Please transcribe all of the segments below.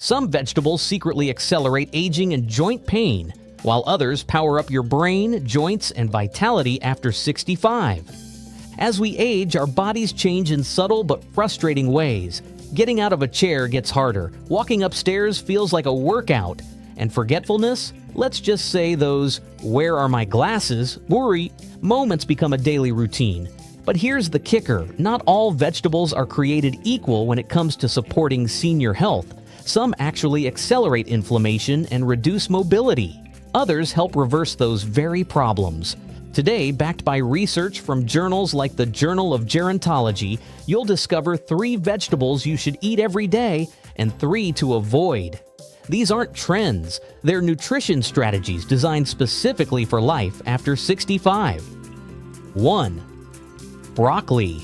Some vegetables secretly accelerate aging and joint pain, while others power up your brain, joints, and vitality after 65. As we age, our bodies change in subtle but frustrating ways. Getting out of a chair gets harder, walking upstairs feels like a workout, and forgetfulness, let's just say those "where are my glasses" worry moments become a daily routine. But here's the kicker: not all vegetables are created equal when it comes to supporting senior health. Some actually accelerate inflammation and reduce mobility. Others help reverse those very problems. Today, backed by research from journals like the Journal of Gerontology, you'll discover 3 vegetables you should eat every day and 3 to avoid. These aren't trends, they're nutrition strategies designed specifically for life after 65. 1. Broccoli.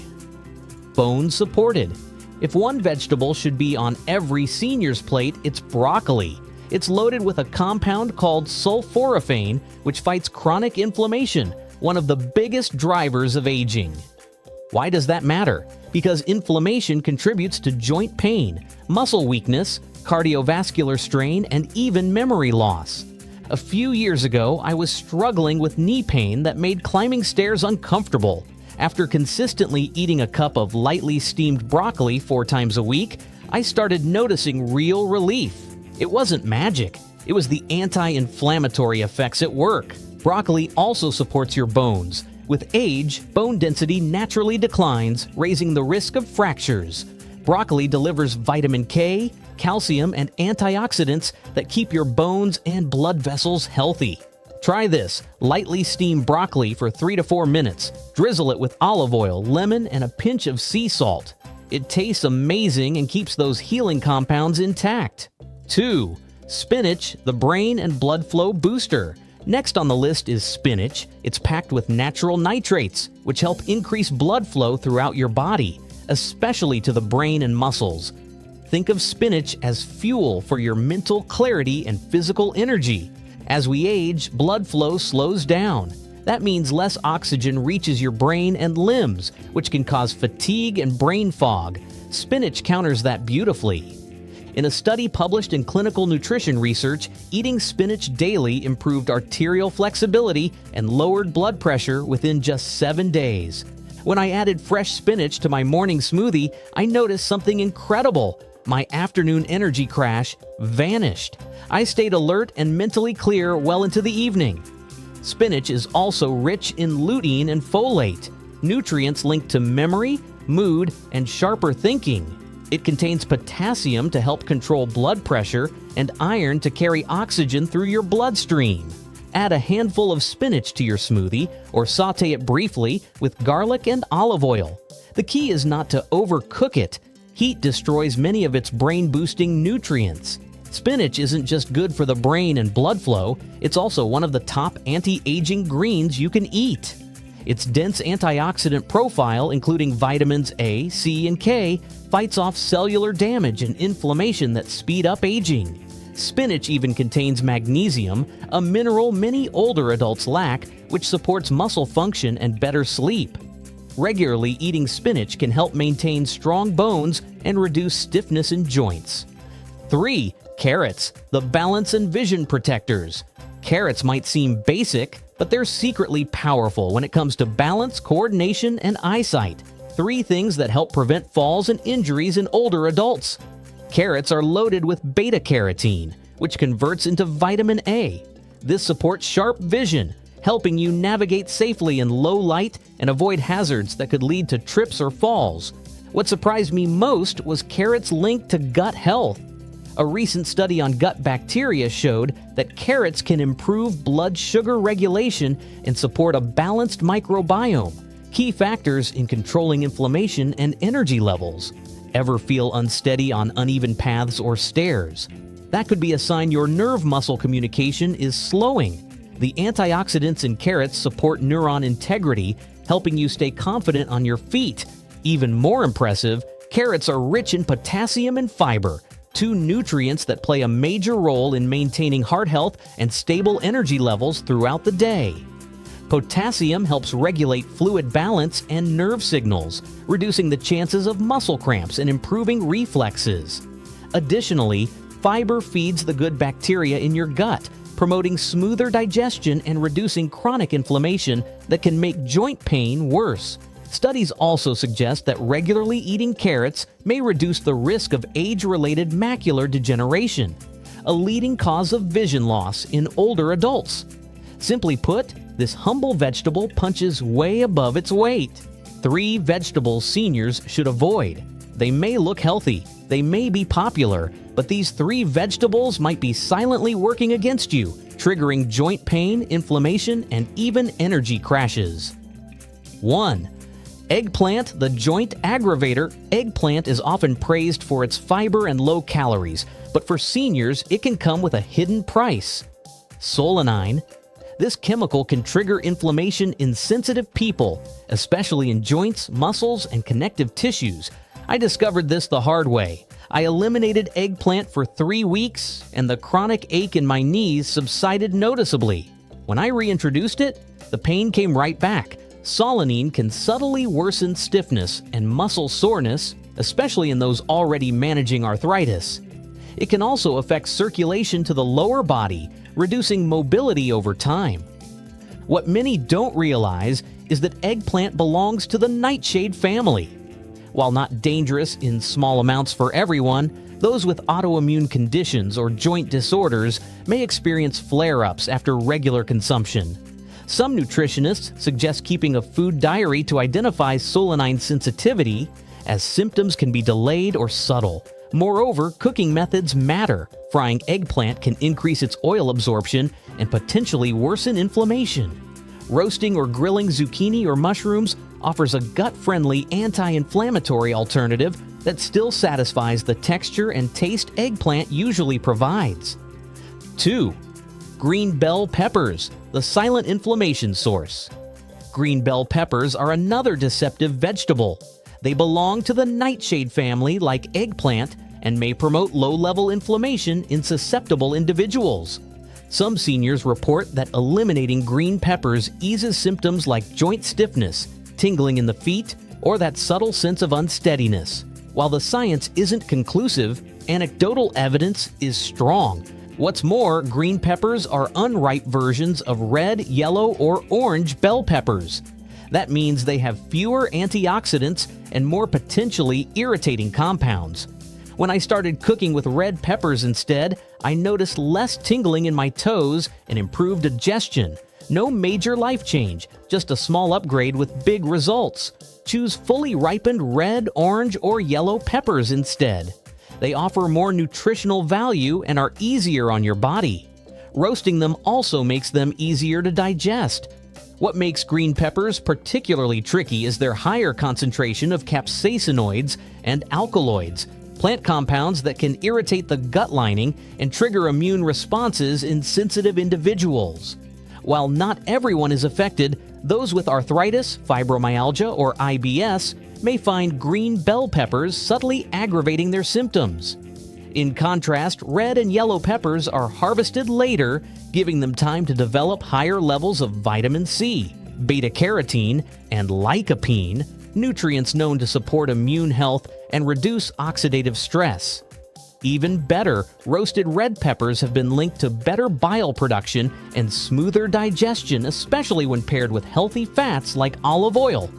Bone supported. If one vegetable should be on every senior's plate, it's broccoli. It's loaded with a compound called sulforaphane, which fights chronic inflammation, one of the biggest drivers of aging. Why does that matter? Because inflammation contributes to joint pain, muscle weakness, cardiovascular strain, and even memory loss. A few years ago, I was struggling with knee pain that made climbing stairs uncomfortable. After consistently eating a cup of lightly steamed broccoli 4 times a week, I started noticing real relief. It wasn't magic. It was the anti-inflammatory effects at work. Broccoli also supports your bones. With age, bone density naturally declines, raising the risk of fractures. Broccoli delivers vitamin K, calcium, and antioxidants that keep your bones and blood vessels healthy. Try this: lightly steam broccoli for 3 to 4 minutes. Drizzle it with olive oil, lemon, and a pinch of sea salt. It tastes amazing and keeps those healing compounds intact. 2. Spinach, the brain and blood flow booster. Next on the list is spinach. It's packed with natural nitrates, which help increase blood flow throughout your body, especially to the brain and muscles. Think of spinach as fuel for your mental clarity and physical energy. As we age, blood flow slows down. That means less oxygen reaches your brain and limbs, which can cause fatigue and brain fog. Spinach counters that beautifully. In a study published in Clinical Nutrition Research, eating spinach daily improved arterial flexibility and lowered blood pressure within just 7 days. When I added fresh spinach to my morning smoothie, I noticed something incredible. My afternoon energy crash vanished. I stayed alert and mentally clear well into the evening. Spinach is also rich in lutein and folate, nutrients linked to memory, mood, and sharper thinking. It contains potassium to help control blood pressure and iron to carry oxygen through your bloodstream. Add a handful of spinach to your smoothie or saute it briefly with garlic and olive oil. The key is not to overcook it. Heat destroys many of its brain-boosting nutrients. Spinach isn't just good for the brain and blood flow, it's also one of the top anti-aging greens you can eat. Its dense antioxidant profile, including vitamins A, C, and K, fights off cellular damage and inflammation that speed up aging. Spinach even contains magnesium, a mineral many older adults lack, which supports muscle function and better sleep. Regularly eating spinach can help maintain strong bones and reduce stiffness in joints. 3. Carrots, the balance and vision protectors. Carrots might seem basic, but they're secretly powerful when it comes to balance, coordination, and eyesight. 3 things that help prevent falls and injuries in older adults. Carrots are loaded with beta-carotene, which converts into vitamin A. This supports sharp vision, helping you navigate safely in low light and avoid hazards that could lead to trips or falls. What surprised me most was carrots' link to gut health. A recent study on gut bacteria showed that carrots can improve blood sugar regulation and support a balanced microbiome, key factors in controlling inflammation and energy levels. Ever feel unsteady on uneven paths or stairs? That could be a sign your nerve muscle communication is slowing. The antioxidants in carrots support neuron integrity, helping you stay confident on your feet. Even more impressive, carrots are rich in potassium and fiber, 2 nutrients that play a major role in maintaining heart health and stable energy levels throughout the day. Potassium helps regulate fluid balance and nerve signals, reducing the chances of muscle cramps and improving reflexes. Additionally, fiber feeds the good bacteria in your gut, promoting smoother digestion and reducing chronic inflammation that can make joint pain worse. Studies also suggest that regularly eating carrots may reduce the risk of age-related macular degeneration, a leading cause of vision loss in older adults. Simply put, this humble vegetable punches way above its weight. 3 vegetables seniors should avoid. They may look healthy, they may be popular, but these 3 vegetables might be silently working against you, triggering joint pain, inflammation, and even energy crashes. 1. Eggplant, the joint aggravator. Eggplant is often praised for its fiber and low calories, but for seniors, it can come with a hidden price. Solanine. This chemical can trigger inflammation in sensitive people, especially in joints, muscles, and connective tissues. I discovered this the hard way. I eliminated eggplant for 3 weeks, and the chronic ache in my knees subsided noticeably. When I reintroduced it, the pain came right back. Solanine can subtly worsen stiffness and muscle soreness, especially in those already managing arthritis. It can also affect circulation to the lower body, reducing mobility over time. What many don't realize is that eggplant belongs to the nightshade family. While not dangerous in small amounts for everyone, those with autoimmune conditions or joint disorders may experience flare-ups after regular consumption. Some nutritionists suggest keeping a food diary to identify solanine sensitivity, as symptoms can be delayed or subtle. Moreover, cooking methods matter. Frying eggplant can increase its oil absorption and potentially worsen inflammation. Roasting or grilling zucchini or mushrooms offers a gut-friendly anti-inflammatory alternative that still satisfies the texture and taste eggplant usually provides. 2. Green bell peppers, the silent inflammation source. Green bell peppers are another deceptive vegetable. They belong to the nightshade family like eggplant and may promote low-level inflammation in susceptible individuals. Some seniors report that eliminating green peppers eases symptoms like joint stiffness, tingling in the feet, or that subtle sense of unsteadiness. While the science isn't conclusive, anecdotal evidence is strong. What's more, green peppers are unripe versions of red, yellow, or orange bell peppers. That means they have fewer antioxidants and more potentially irritating compounds. When I started cooking with red peppers instead, I noticed less tingling in my toes and improved digestion. No major life change, just a small upgrade with big results. Choose fully ripened red, orange, or yellow peppers instead. They offer more nutritional value and are easier on your body. Roasting them also makes them easier to digest. What makes green peppers particularly tricky is their higher concentration of capsaicinoids and alkaloids, plant compounds that can irritate the gut lining and trigger immune responses in sensitive individuals. While not everyone is affected, those with arthritis, fibromyalgia, or IBS may find green bell peppers subtly aggravating their symptoms. In contrast, red and yellow peppers are harvested later, giving them time to develop higher levels of vitamin C, beta-carotene, and lycopene, nutrients known to support immune health and reduce oxidative stress. Even better, roasted red peppers have been linked to better bile production and smoother digestion, especially when paired with healthy fats like olive oil.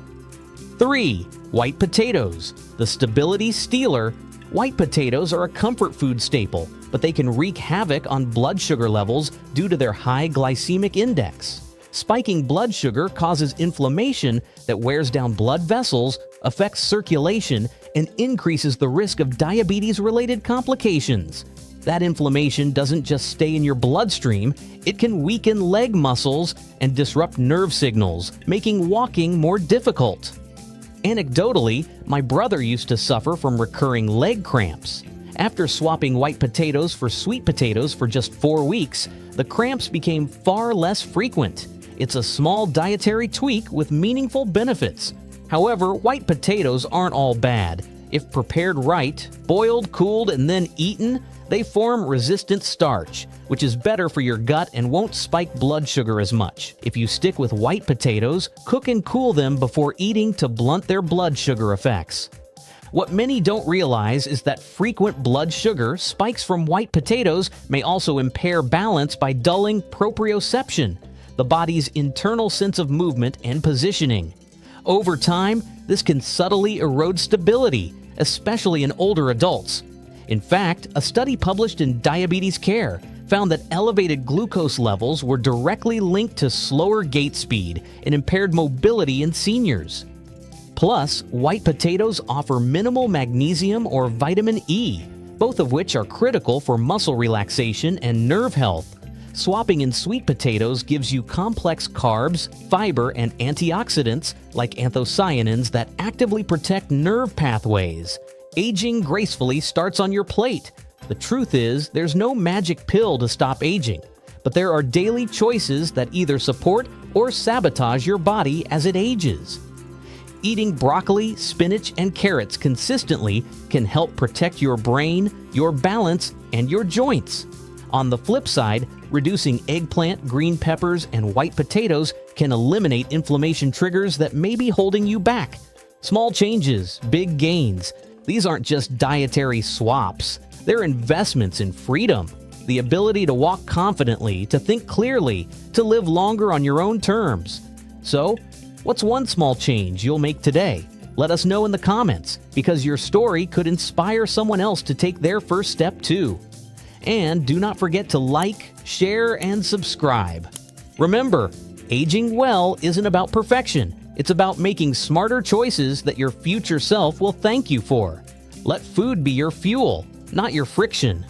3. White potatoes, the stability stealer. White potatoes are a comfort food staple, but they can wreak havoc on blood sugar levels due to their high glycemic index. Spiking blood sugar causes inflammation that wears down blood vessels, affects circulation, and increases the risk of diabetes-related complications. That inflammation doesn't just stay in your bloodstream, it can weaken leg muscles and disrupt nerve signals, making walking more difficult. Anecdotally, my brother used to suffer from recurring leg cramps. After swapping white potatoes for sweet potatoes for just 4 weeks, the cramps became far less frequent. It's a small dietary tweak with meaningful benefits. However, white potatoes aren't all bad. If prepared right, boiled, cooled, and then eaten, they form resistant starch, which is better for your gut and won't spike blood sugar as much. If you stick with white potatoes, cook and cool them before eating to blunt their blood sugar effects. What many don't realize is that frequent blood sugar spikes from white potatoes may also impair balance by dulling proprioception, the body's internal sense of movement and positioning. Over time, this can subtly erode stability, especially in older adults. In fact, a study published in Diabetes Care found that elevated glucose levels were directly linked to slower gait speed and impaired mobility in seniors. Plus, white potatoes offer minimal magnesium or vitamin E, both of which are critical for muscle relaxation and nerve health. Swapping in sweet potatoes gives you complex carbs, fiber, and antioxidants like anthocyanins that actively protect nerve pathways. Aging gracefully starts on your plate. The truth is, there's no magic pill to stop aging, but there are daily choices that either support or sabotage your body as it ages. Eating broccoli, spinach, and carrots consistently can help protect your brain, your balance, and your joints. On the flip side, reducing eggplant, green peppers, and white potatoes can eliminate inflammation triggers that may be holding you back. Small changes, big gains. These aren't just dietary swaps. They're investments in freedom, the ability to walk confidently, to think clearly, to live longer on your own terms. So, what's one small change you'll make today? Let us know in the comments, because your story could inspire someone else to take their first step too. And do not forget to like, share, and subscribe. Remember, aging well isn't about perfection. It's about making smarter choices that your future self will thank you for. Let food be your fuel, not your friction.